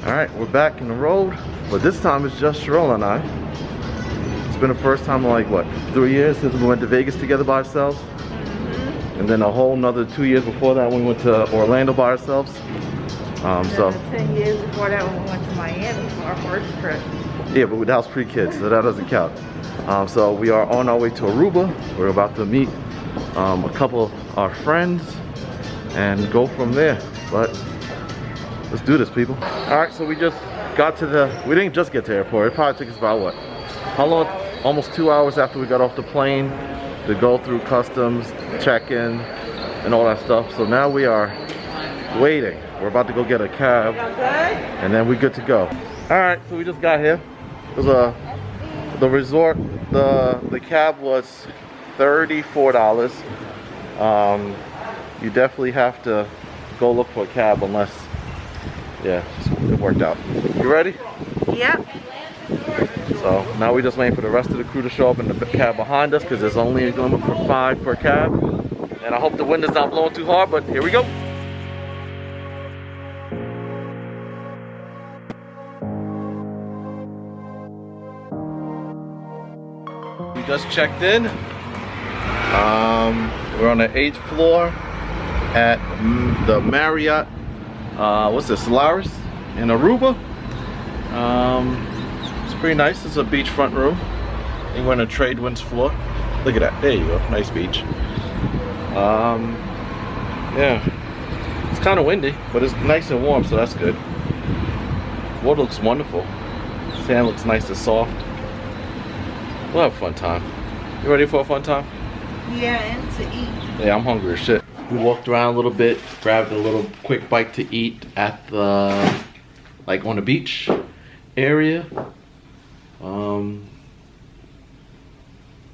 Alright, we're back in the road, but this time it's just Shirell and I. It's been the first time in like, what, 3 years since we went to Vegas together by ourselves? And then a whole nother 2 years before that when we went to Orlando by ourselves. So 10 years before that when we went to Miami for our first trip. Yeah, but that was pre-kids, so that doesn't count. So we are on our way to Aruba. We're about to meet a couple of our friends and go from there. But let's do this, people. All right, so we just got to we didn't just get to the airport. It probably took us about what? How long? Almost 2 hours after we got off the plane to go through customs, check-in, and all that stuff. So now we are waiting. We're about to go get a cab, and then we're good to go. All right, so we just got here. It was the resort. The cab was $34. You definitely have to go look for a cab unless, yeah, it worked out. You ready? Yep. So now we're just waiting for the rest of the crew to show up in the cab behind us because there's only a limit for 5 per cab. And I hope the wind is not blowing too hard, but here we go. We just checked in. We're on the 8th floor at the Marriott, what's this, Solaris in Aruba. It's pretty nice. It's a beachfront room. And we're on a trade winds floor. Look at that. There you go. Nice beach. Yeah. It's kind of windy, but it's nice and warm, so that's good. Water looks wonderful. Sand looks nice and soft. We'll have a fun time. You ready for a fun time? Yeah, and to eat. Yeah, I'm hungry as shit. We walked around a little bit, grabbed a little quick bite to eat at the, like on the beach area.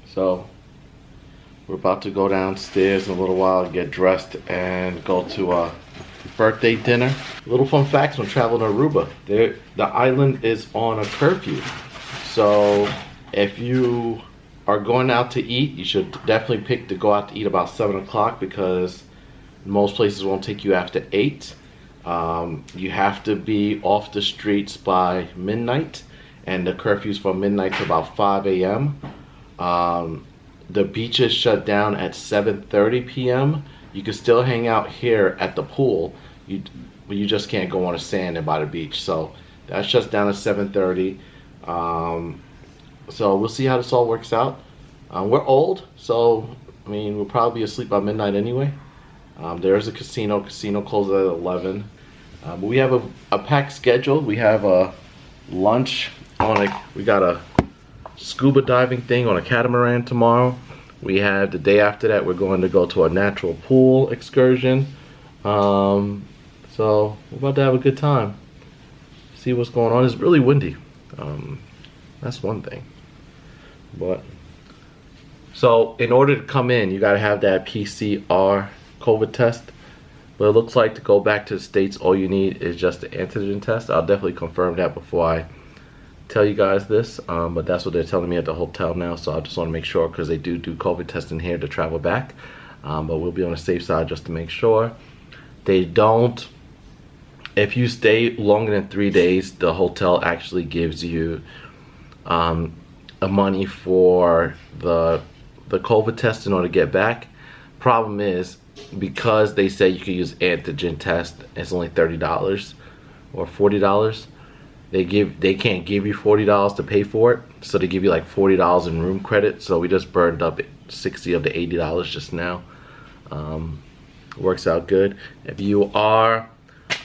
So we're about to go downstairs in a little while, get dressed, and go to a birthday dinner. Little fun facts when traveling to Aruba. The island is on a curfew. So if you are going out to eat, you should definitely pick to go out to eat about 7 o'clock because most places won't take you after 8. You have to be off the streets by midnight, and the curfew's from midnight to about 5 a.m. The beaches shut down at 7:30 p.m. You can still hang out here at the pool, but you just can't go on the sand and by the beach. So that shuts down at 7:30. So we'll see how this all works out. We're old, so I mean we'll probably be asleep by midnight anyway. There is a casino. Casino closes at 11. But we have a packed schedule. We have a lunch we got a scuba diving thing on a catamaran tomorrow. We have the day after that we're going to go to a natural pool excursion. So we're about to have a good time. See what's going on. It's really windy. That's one thing. But so in order to come in, you got to have that PCR COVID test. But it looks like to go back to the States, all you need is just the antigen test. I'll definitely confirm that before I tell you guys this. But that's what they're telling me at the hotel now. So I just want to make sure because they do COVID testing here to travel back. But we'll be on the safe side just to make sure. They don't. If you stay longer than 3 days, the hotel actually gives you money for the COVID test in order to get back. Problem is, because they say you can use antigen test, it's only $30 or $40. They can't give you $40 to pay for it, so they give you like $40 in room credit. So we just burned up $60 of the $80 just now. Works out good. If you are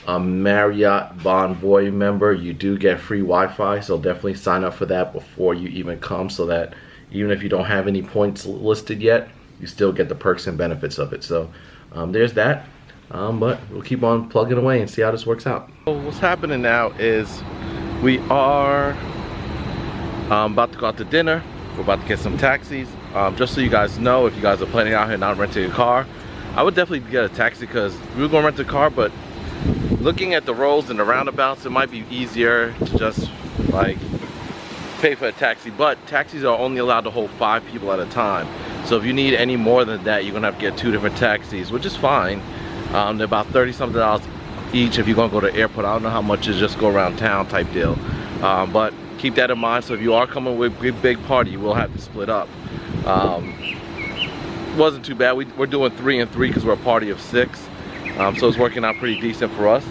a Marriott Bonvoy member, you do get free Wi-Fi, so definitely sign up for that before you even come, so that even if you don't have any points listed yet, you still get the perks and benefits of it. So there's that. But we'll keep on plugging away and see how this works out. So what's happening now is we are about to go out to dinner. We're about to get some taxis. Just so you guys know, if you guys are planning out here not renting a car, I would definitely get a taxi because we were going to rent a car, but looking at the roads and the roundabouts, it might be easier to just like pay for a taxi. But taxis are only allowed to hold 5 people at a time. So if you need any more than that, you're gonna have to get 2 different taxis, which is fine. They're about $30 something each if you're gonna go to the airport. I don't know how much is just go around town type deal, but keep that in mind. So if you are coming with a big party, you will have to split up. Wasn't too bad. We're doing 3 and 3 because we're a party of 6, so it's working out pretty decent for us,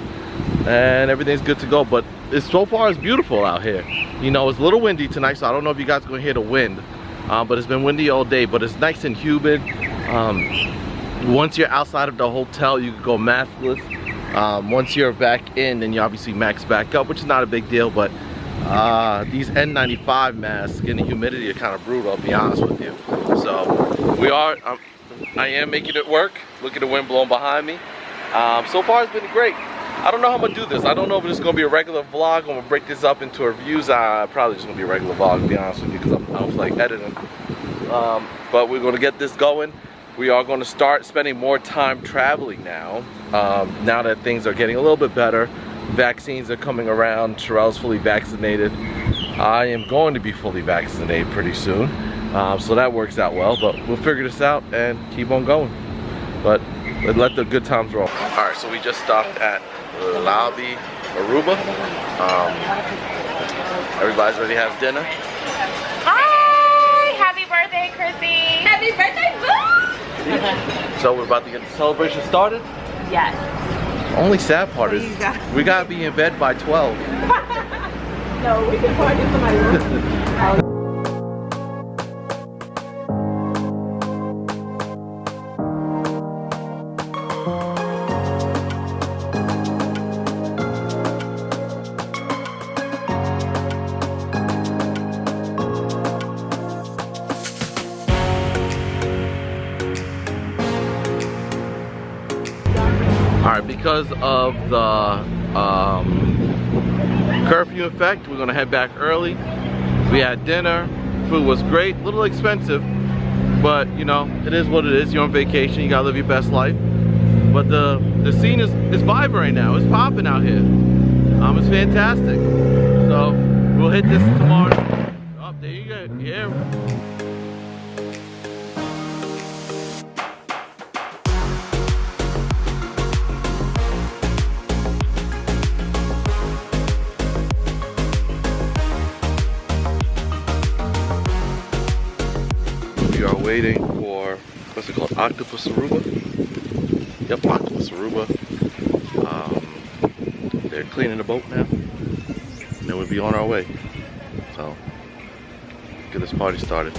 and everything's good to go. But so far it's beautiful out here. You know, it's a little windy tonight, so I don't know if you guys are gonna hear the wind, but it's been windy all day, but it's nice and humid. Once you're outside of the hotel, you can go maskless. Once you're back in, then you obviously max back up, which is not a big deal, but these N95 masks and the humidity are kind of brutal, I'll be honest with you. So we are, I am making it work. Look at the wind blowing behind me. So far it's been great. I don't know how I'm gonna do this. I don't know if it's gonna be a regular vlog. I'm gonna break this up into reviews. Probably just gonna be a regular vlog, to be honest with you, because I don't feel like editing. But we're gonna get this going. We are gonna start spending more time traveling now. Now that things are getting a little bit better. Vaccines are coming around. Shirell's fully vaccinated. I am going to be fully vaccinated pretty soon. So that works out well, but we'll figure this out and keep on going. But let the good times roll. All right, so we just stopped at Lobby Aruba. Everybody's ready to have dinner. Hi! Happy birthday, Chrissy! Happy birthday, boo! So we're about to get the celebration started? Yes. Only sad part is we gotta be in bed by 12. No, we can party in somebody's room. Because of the curfew effect, we're gonna head back early. We had dinner, food was great, a little expensive, but you know, it is what it is. You're on vacation, you gotta live your best life. But the scene is vibrant right now, it's popping out here. It's fantastic. So we'll hit this tomorrow. Oh, there you go, yeah. We are waiting for, what's it called, Octopus Aruba? Yep, Octopus Aruba. They're cleaning the boat now, and then we'll be on our way. So, get this party started.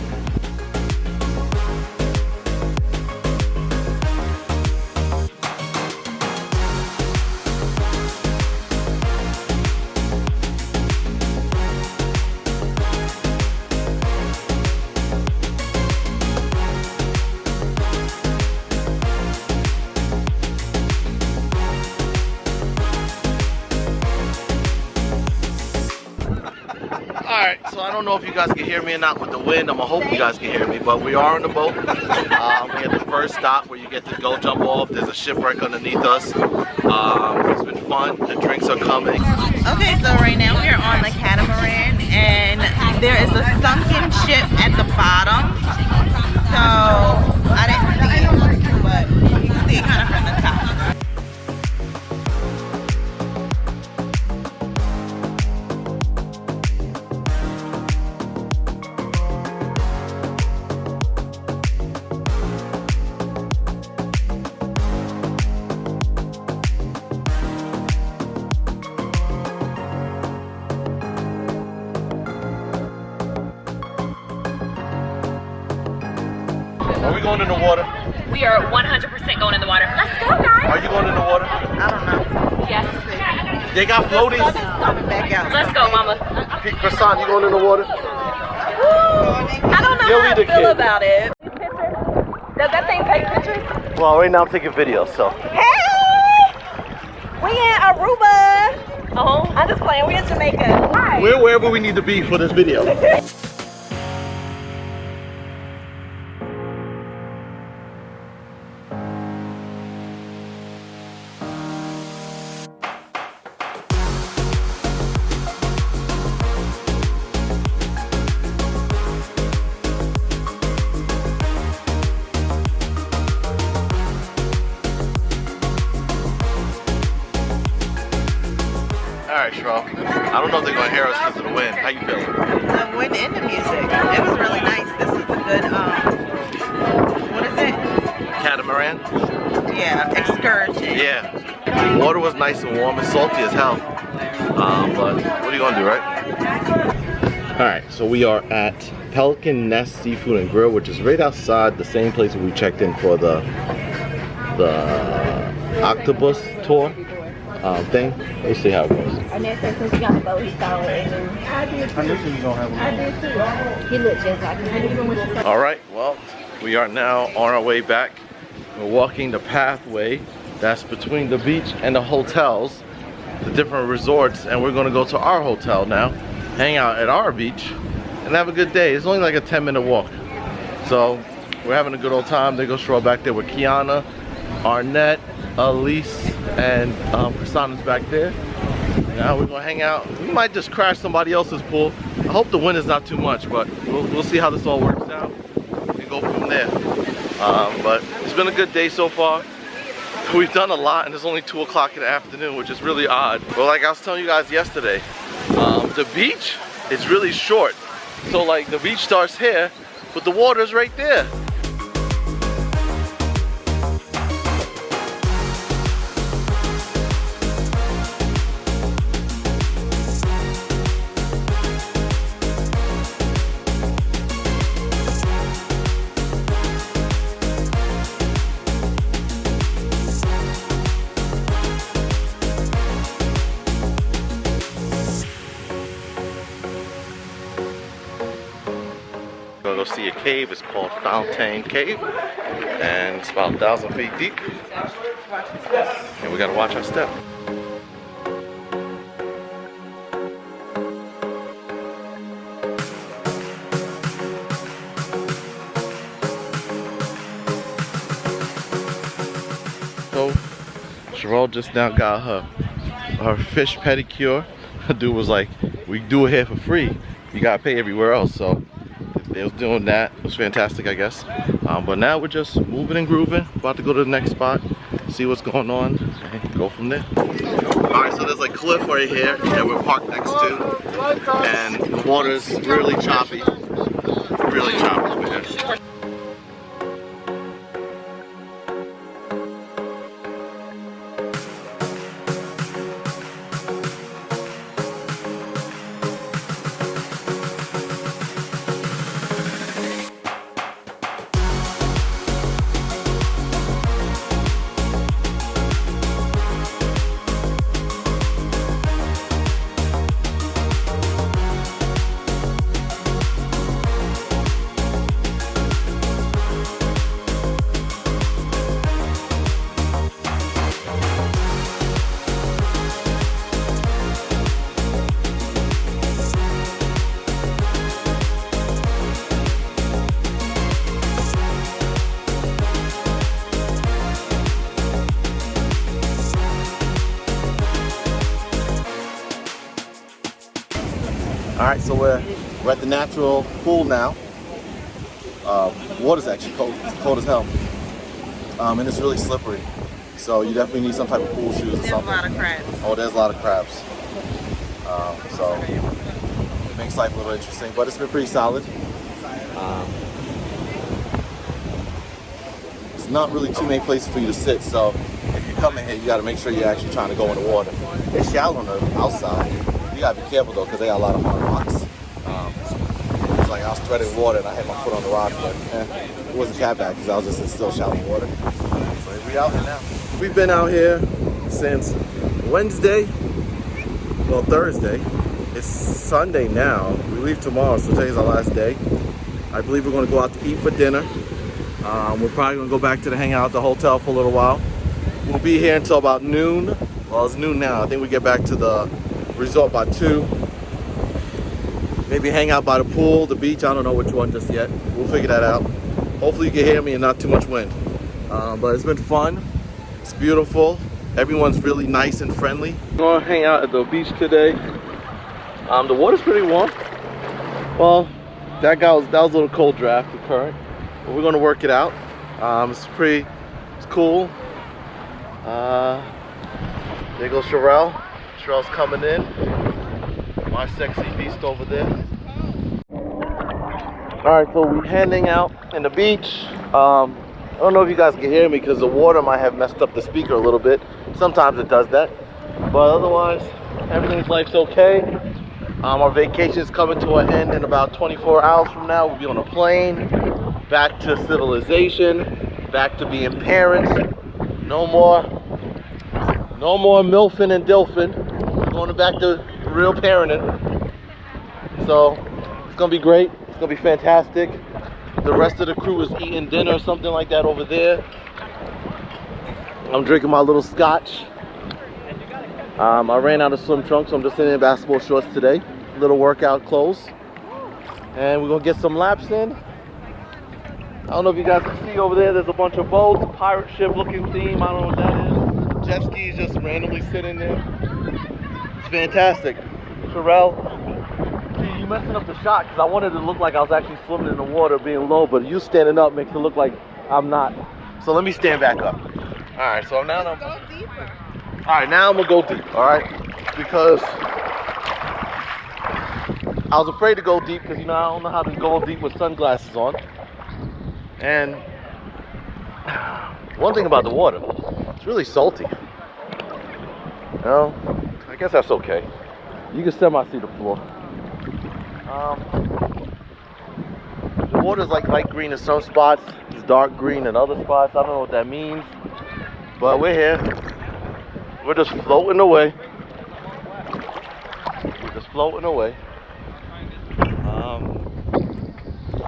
Alright, so I don't know if you guys can hear me or not with the wind. I'm gonna hope you guys can hear me, but we are on the boat. We're at the first stop where you get to go jump off. There's a shipwreck underneath us. It's been fun. The drinks are coming. Okay, so right now we are on the Catamaran, and there is a sunken ship at the bottom. So I didn't see it, but you can see it kind of from the top. Are we going in the water? We are 100% going in the water. Let's go, guys. Are you going in the water? I don't know. Yes. They got floaties. Back out. Let's go, mama. Croissant, you going in the water? I don't know You'll how I be the feel kid. about it. Does that thing take pictures? Well, right now I'm taking videos, so. Hey! We in Aruba. Oh. I'm just playing. We're in Jamaica. Hi. We're wherever we need to be for this video. I don't know if they're gonna hear us because of the wind. How you feeling? The wind and the music. It was really nice. This is a good, what is it? Catamaran? Yeah, excursion. Yeah. The water was nice and warm and salty as hell. But what are you gonna do, right? Alright, so we are at Pelican Nest Seafood and Grill, which is right outside the same place where we checked in for the octopus tour thing. Let's see how it goes. And then since he got the boat, he saw it. And I did too. I did too. He looked just like him. Alright, well, we are now on our way back. We're walking the pathway that's between the beach and the hotels, the different resorts, and we're gonna go to our hotel now, hang out at our beach, and have a good day. It's only like a 10-minute walk. So we're having a good old time. They go Sherelle back there with Kiana, Arnett, Elise, and Prasanna's back there. Now we're gonna hang out. We might just crash somebody else's pool. I hope the wind is not too much, but we'll see how this all works out and go from there. But it's been a good day so far. We've done a lot, and it's only 2 o'clock in the afternoon, which is really odd. But like I was telling you guys yesterday, the beach is really short. So like the beach starts here, but the water's right there. Go see a cave. It's called Fountain Cave, and it's about 1,000 feet deep, and we gotta watch our step. So Sherelle just now got her fish pedicure. The dude was like, we do it here for free, you gotta pay everywhere else. So they was doing that. It was fantastic, I guess. But now we're just moving and grooving. About to go to the next spot, see what's going on, and go from there. Alright, so there's a cliff right here that we're parked next to. And the water's really choppy. Really choppy, man. Alright, so we're at the natural pool now. Water's actually cold. It's cold as hell. And it's really slippery. So you definitely need some type of pool shoes or something. There's a lot of crabs. Oh, there's a lot of crabs. So it makes life a little interesting, but it's been pretty solid. It's not really too many places for you to sit, so if you come in here, you got to make sure you're actually trying to go in the water. It's shallow on the outside. You gotta be careful though, because they got a lot of hard rocks. It's like I was treading water and I had my foot on the rock, but it wasn't that bad because I was just in still shallow water. So we out here now. We've been out here since Wednesday, well Thursday. It's Sunday now. We leave tomorrow, so today's our last day. I believe we're gonna go out to eat for dinner. We're probably gonna go back to the hangout at the hotel for a little while. We'll be here until about noon. Well, it's noon now. I think we get back to the resort by 2. Maybe hang out by the pool, the beach. I don't know which one just yet. We'll figure that out. Hopefully you can hear me and not too much wind. But it's been fun. It's beautiful. Everyone's really nice and friendly. We're gonna hang out at the beach today. The water's pretty warm. Well, that was a little cold draft, the current. But we're gonna work it out. It's cool. There goes Sherelle. Sherelle's coming in. my sexy beast over there. Alright, so we're heading out in the beach. I don't know if you guys can hear me because the water might have messed up the speaker a little bit. Sometimes it does that. But otherwise, life's okay. Our vacation is coming to an end in about 24 hours from now. We'll be on a plane, back to civilization, back to being parents. No more milfing and dilfing. We're going back to real parenting. So it's gonna be great. It's gonna be fantastic. The rest of the crew is eating dinner or something like that over there. I'm drinking my little scotch. I ran out of swim trunks, so I'm just in basketball shorts today. Little workout clothes. And we're gonna get some laps in. I don't know if you guys can see over there, there's a bunch of boats, a pirate ship looking theme, I don't know what that is. Jet skis just randomly sitting there. It's fantastic. Shirell, see, you messing up the shot because I wanted to look like I was actually swimming in the water being low, but you standing up makes it look like I'm not. So let me stand back up. Alright, so now I'm go deeper. Alright, now I'm gonna go deep, alright? Because I was afraid to go deep because, you know, I don't know how to go deep with sunglasses on. And one thing about the water, it's really salty. You know, I guess that's okay. You can semi-see the floor. The water's like light green in some spots. It's dark green in other spots. I don't know what that means. But we're here. We're just floating away. We're just floating away.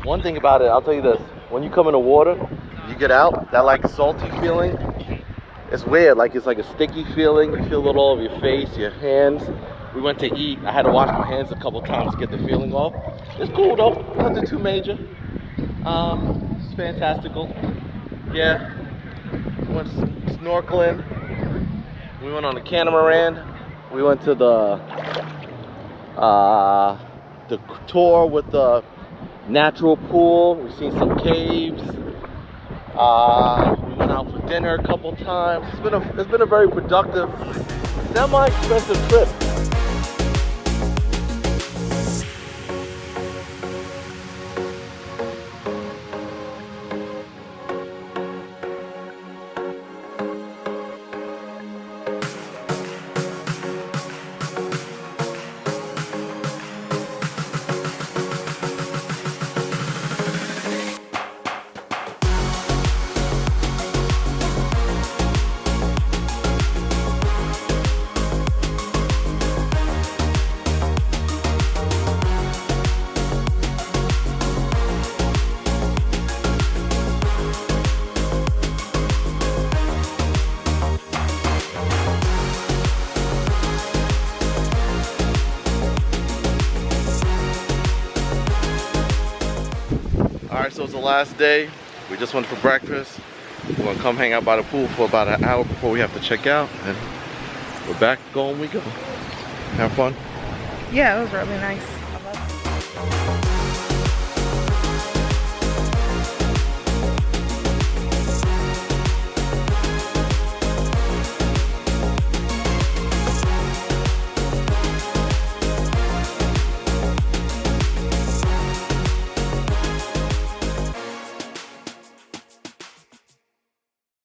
One thing about it, I'll tell you this. When you come in the water, you get out, that like salty feeling, it's weird. Like it's like a sticky feeling. You feel it all over your face, your hands. We went to eat. I had to wash my hands a couple times to get the feeling off. It's cool though, nothing too major. It's fantastical. Yeah, we went snorkeling. We went on the Catamaran. We went to the tour with the natural pool. We've seen some caves. We went out for dinner a couple times. It's been a very productive, semi-expensive trip. Alright, so it's the last day. We just went for breakfast. We're gonna come hang out by the pool for about an hour before we have to check out, and we're back going we go. Have fun? Yeah, it was really nice.